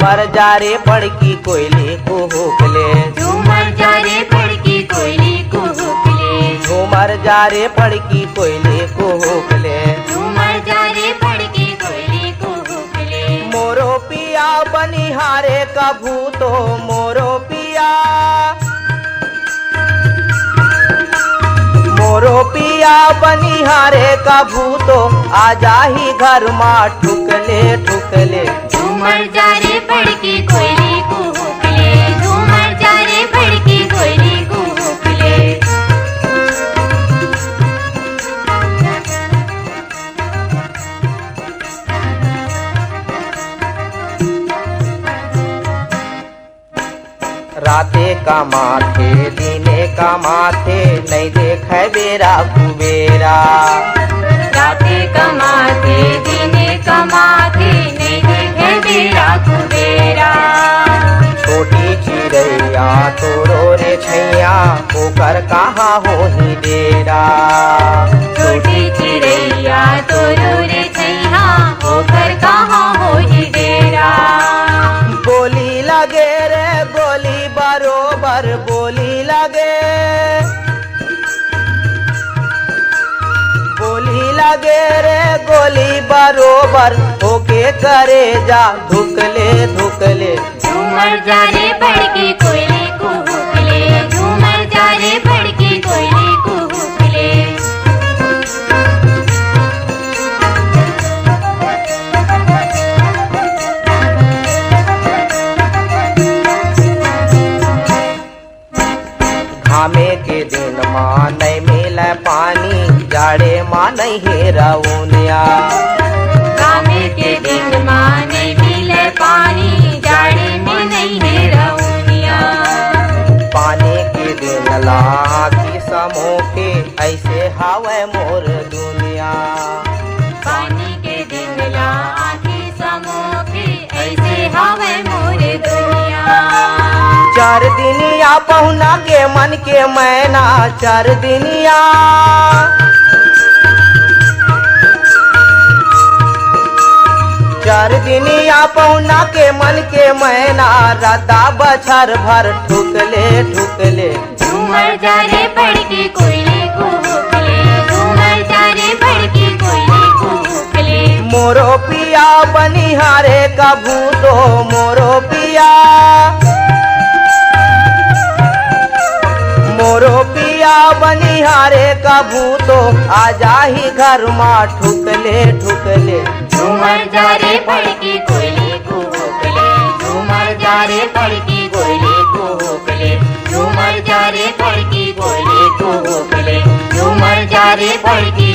झूमर जा रे पड़की कोयली कुहुकले, झूमर जा रे पड़की कोयली कुहुकले, झूमर जा रे पड़की कोयली कुहुकले, झूमर जा रे पड़की कोयली कुहुकले। मोरो पिया बनिहारे का भूतो, मोरो पिया, मोरो पिया बनिहारे का भूतो, आजा ही घर माँ ठुकले ठुकले। झूमर जा रे पड़की कोयली कुहुकले, झूमर जा रे पड़की कोयली कुहुकले। राते का माथे दीने का माथे, नहीं देखे बेरा कुबेरा, राते कमाथे दिने कमाथे, नहीं देखे बेरा कुबेरा। छोटी चिड़ैया तोरो रे छैया, ओकर कहाँ हो ही डेरा, छोटी चिड़ैया तोरो रे छैया, ओकर कहाँ होई डेरा। बोली लगे रे बोली बरोबर बोली लगे, बोली लगे रे गोली बरोबर, होके करे जा धुकले धुकले। झूमर जा रे पड़की कोयली कुहुकले, झूमर जा रे पड़की कोयली कुहुकले। घामे के दिन माँ नहीं मिले पानी, जाड़े माँ नहीं हेरा उनिया, कामे के दिन माँ नहीं मिले पानी, जाड़े में नहीं है रउनिया। पानी के दिन लागी समोके, ऐसे हावे मोर दुनिया, पानी के दिन ला आँखी समोखे, ऐसे हवे मोर दुनिया। चार दिनिया पहुना के मन के मैना, चार दिनिया, चार दिनिया पहुना के मन के मैना, राधा बछर भर ठुकले ठुकले। झूमर जा रे पड़की कोयली कुहुकले, झूमर जा रे पड़की कोयली कुहुकले। मोरो पिया बनिहारे का भूतो, मोरो पिया, मोरो पिया बनिहारे का भूतो, आजा ही घर माँ ठुकले ठुकले। झूमर जा रे पड़की कोयली कुहुकले, झूमर जा रे पड़की कोयली कुहुकले, झूमर जा रे पड़की कोयली कुहुकले, झूमर जा रे पड़की